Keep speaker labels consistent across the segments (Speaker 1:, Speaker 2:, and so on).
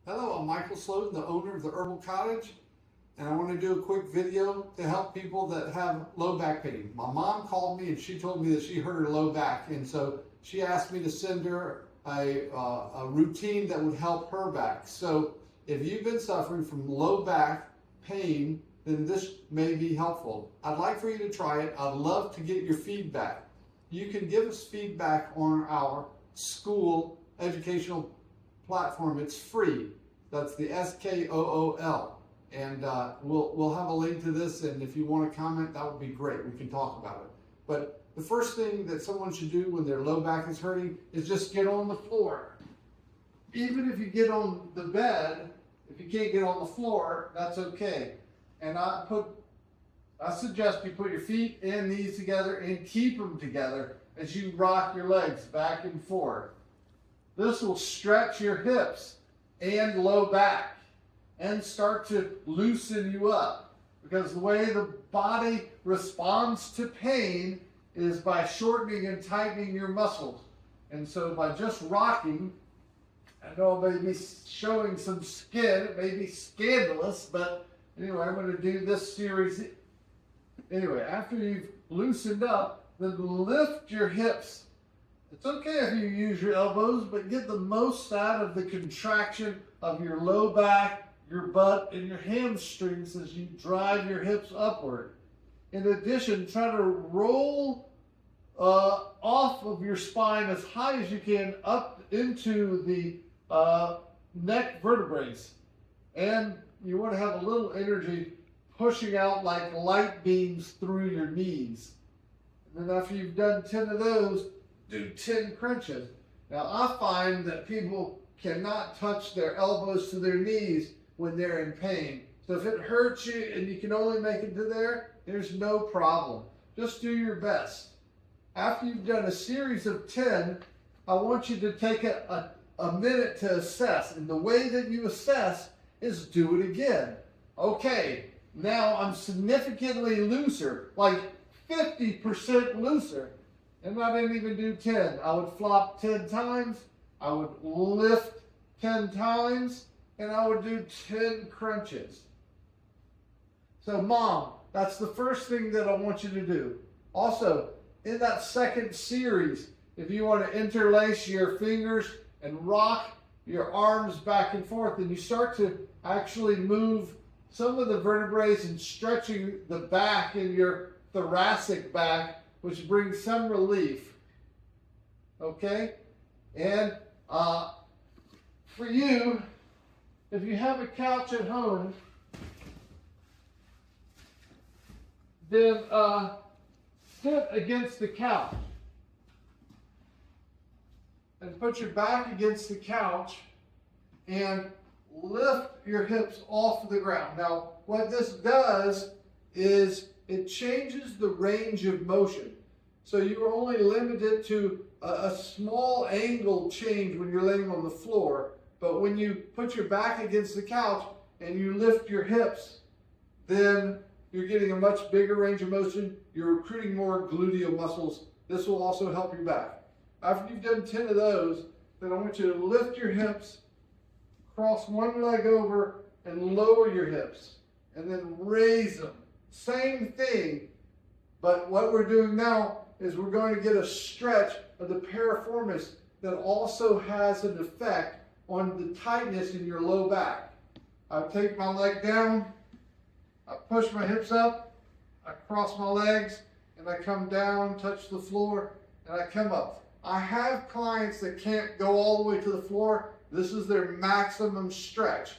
Speaker 1: Hello, I'm Michael Sloten, the owner of the Herbal Cottage, and I want to do a quick video to help people that have low back pain. My mom called me and she told me that she hurt her low back, and so she asked me to send her a routine that would help her back. So if you've been suffering from low back pain, then this may be helpful. I'd like for you to try it. I'd love to get your feedback. You can give us feedback on our school educational platform. It's free. That's the Skool, and we'll have a link to this, and if you want to comment, that would be great. We can talk about it. But the first thing that someone should do when their low back is hurting is just get on the floor. Even if you get on the bed, if you can't get on the floor, that's okay. And I suggest you put your feet and knees together and keep them together as you rock your legs back and forth. This will stretch your hips and low back and start to loosen you up, because the way the body responds to pain is by shortening and tightening your muscles. And so by just rocking, I know I may be showing some skin, it may be scandalous, but anyway, I'm going to do this series. Anyway, after you've loosened up, then lift your hips. It's okay if you use your elbows, but get the most out of the contraction of your low back, your butt, and your hamstrings as you drive your hips upward. In addition, try to roll off of your spine as high as you can up into the neck vertebrae. And you want to have a little energy pushing out like light beams through your knees. And then after you've done 10 of those, do 10 crunches. Now I find that people cannot touch their elbows to their knees when they're in pain. So if it hurts you and you can only make it to there, there's no problem. Just do your best. After you've done a series of 10, I want you to take a minute to assess. And the way that you assess is do it again. Okay, now I'm significantly looser, like 50% looser. And I didn't even do 10. I would flop 10 times, I would lift 10 times, and I would do 10 crunches. So mom, that's the first thing that I want you to do. Also, in that second series, if you want to interlace your fingers and rock your arms back and forth, and you start to actually move some of the vertebrae and stretching the back in your thoracic back, which brings some relief. Okay? And for you, if you have a couch at home, then sit against the couch and put your back against the couch and lift your hips off the ground. Now, what this does is it changes the range of motion. So you are only limited to a small angle change when you're laying on the floor, but when you put your back against the couch and you lift your hips, then you're getting a much bigger range of motion. You're recruiting more gluteal muscles. This will also help your back. After you've done 10 of those, then I want you to lift your hips, cross one leg over, and lower your hips, and then raise them. Same thing, but what we're doing now is we're going to get a stretch of the piriformis that also has an effect on the tightness in your low back. I take my leg down, I push my hips up, I cross my legs, and I come down, touch the floor, and I come up. I have clients that can't go all the way to the floor. This is their maximum stretch.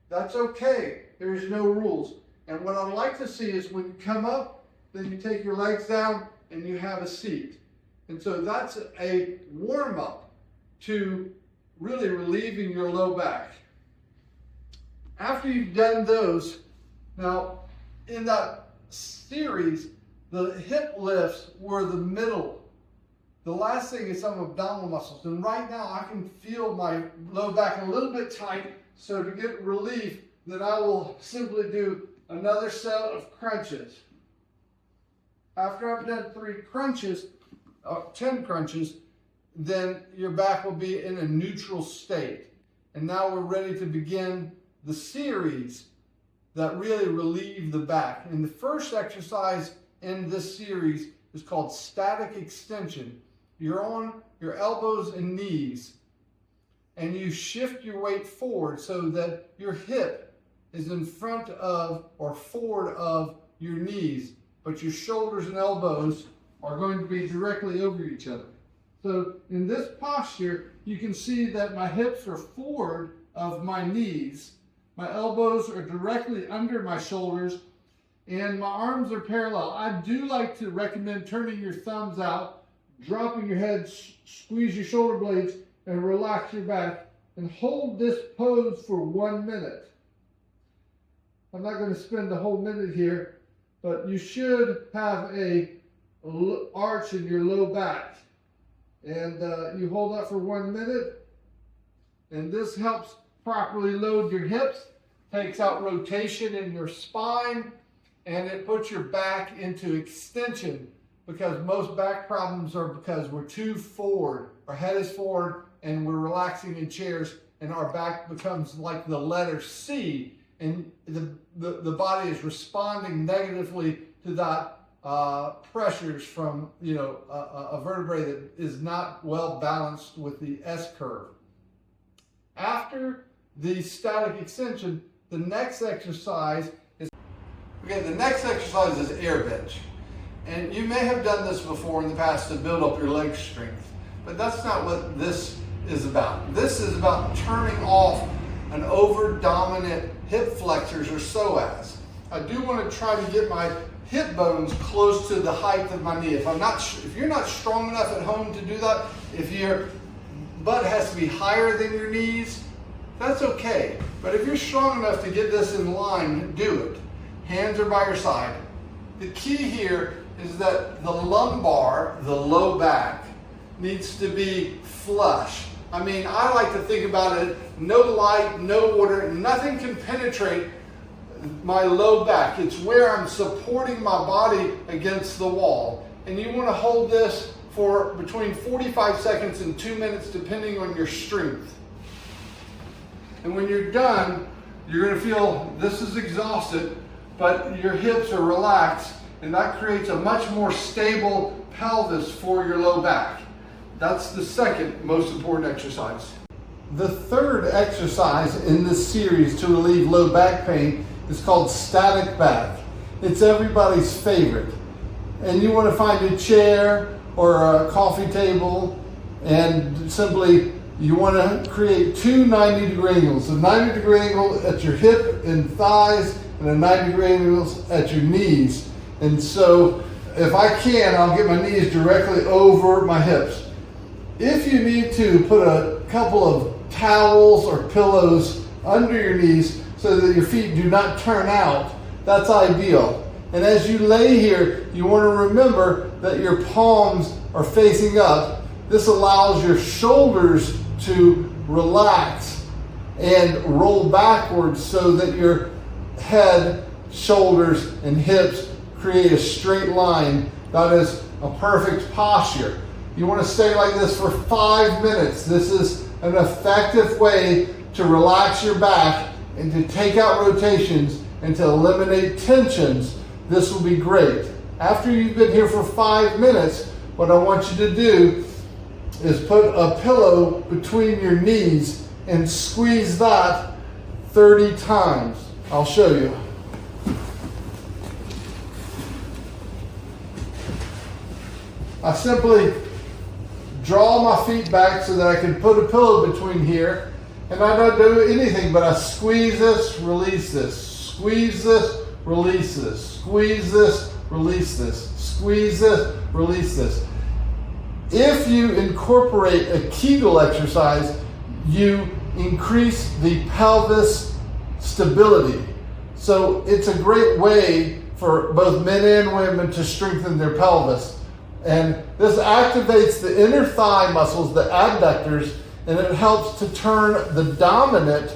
Speaker 1: That's okay. There's no rules. And what I'd like to see is when you come up, then you take your legs down and you have a seat. And so that's a warm-up to really relieving your low back. After you've done those, now in that series, the hip lifts were the middle. The last thing is some abdominal muscles. And right now I can feel my low back a little bit tight. So to get relief, then I will simply do another set of crunches. After I've done 10 crunches, then your back will be in a neutral state. And now we're ready to begin the series that really relieve the back. And the first exercise in this series is called static extension. You're on your elbows and knees, and you shift your weight forward so that your hip is in front of or forward of your knees, but your shoulders and elbows are going to be directly over each other. So in this posture, you can see that my hips are forward of my knees, my elbows are directly under my shoulders, and my arms are parallel. I do like to recommend turning your thumbs out, dropping your head, squeeze your shoulder blades, and relax your back, and hold this pose for 1 minute. I'm not going to spend the whole minute here, but you should have a arch in your low back. And you hold that for 1 minute, and this helps properly load your hips, takes out rotation in your spine, and it puts your back into extension, because most back problems are because we're too forward. Our head is forward and we're relaxing in chairs, and our back becomes like the letter C, and the body is responding negatively to that pressures from a vertebrae that is not well balanced with the S curve. After the static extension, the next exercise is air bench. And you may have done this before in the past to build up your leg strength, but that's not what this is about. This is about turning off an over dominant hip flexors or psoas. I do want to try to get my hip bones close to the height of my knee. If you're not strong enough at home to do that, if your butt has to be higher than your knees, that's okay. But if you're strong enough to get this in line, do it. Hands are by your side. The key here is that the lumbar, the low back, needs to be flush. I mean, I like to think about it, no light, no water, nothing can penetrate my low back. It's where I'm supporting my body against the wall. And you want to hold this for between 45 seconds and 2 minutes, depending on your strength. And when you're done, you're going to feel this is exhausted, but your hips are relaxed, and that creates a much more stable pelvis for your low back. That's the second most important exercise. The third exercise in this series to relieve low back pain is called static back. It's everybody's favorite. And you want to find a chair or a coffee table, and simply you want to create two 90-degree angles. A 90-degree angle at your hip and thighs, and a 90-degree angle at your knees. And so if I can, I'll get my knees directly over my hips. If you need to, put a couple of towels or pillows under your knees so that your feet do not turn out, that's ideal. And as you lay here, you want to remember that your palms are facing up. This allows your shoulders to relax and roll backwards so that your head, shoulders, and hips create a straight line. That is a perfect posture. You want to stay like this for 5 minutes. This is an effective way to relax your back and to take out rotations and to eliminate tensions. This will be great. After you've been here for 5 minutes, what I want you to do is put a pillow between your knees and squeeze that 30 times. I'll show you. I simply draw my feet back so that I can put a pillow between here, and I don't do anything but I squeeze this, release this, squeeze this, release this, squeeze this, release this, squeeze this, release this. If you incorporate a Kegel exercise, you increase the pelvis stability. So it's a great way for both men and women to strengthen their pelvis. And this activates the inner thigh muscles, the adductors, and it helps to turn the dominant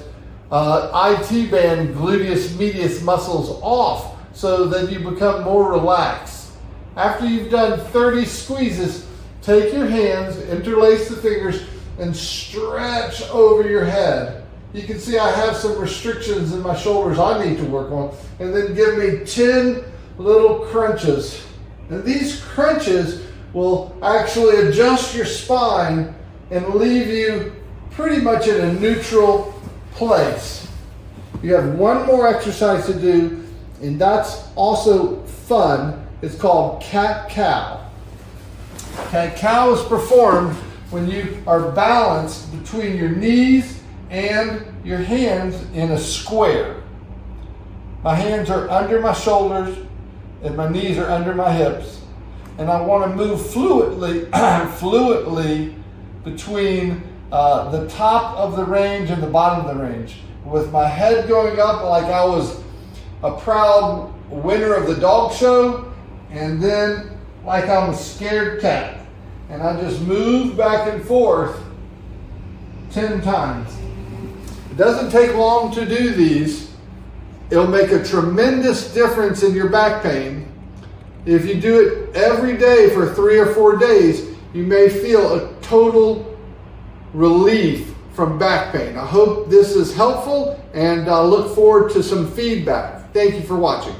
Speaker 1: IT band gluteus medius muscles off so that you become more relaxed. After you've done 30 squeezes, take your hands, interlace the fingers, and stretch over your head. you can see I have some restrictions in my shoulders I need to work on. And then give me 10 little crunches. And these crunches will actually adjust your spine and leave you pretty much in a neutral place. You have one more exercise to do, and that's also fun. It's called cat-cow. Cat-cow is performed when you are balanced between your knees and your hands in a square. My hands are under my shoulders and my knees are under my hips. And I want to move fluidly between the top of the range and the bottom of the range, with my head going up like I was a proud winner of the dog show, and then like I'm a scared cat. And I just move back and forth 10 times. It doesn't take long to do these. It'll make a tremendous difference in your back pain. If you do it every day for 3 or 4 days, you may feel a total relief from back pain. I hope this is helpful, and I look forward to some feedback. Thank you for watching.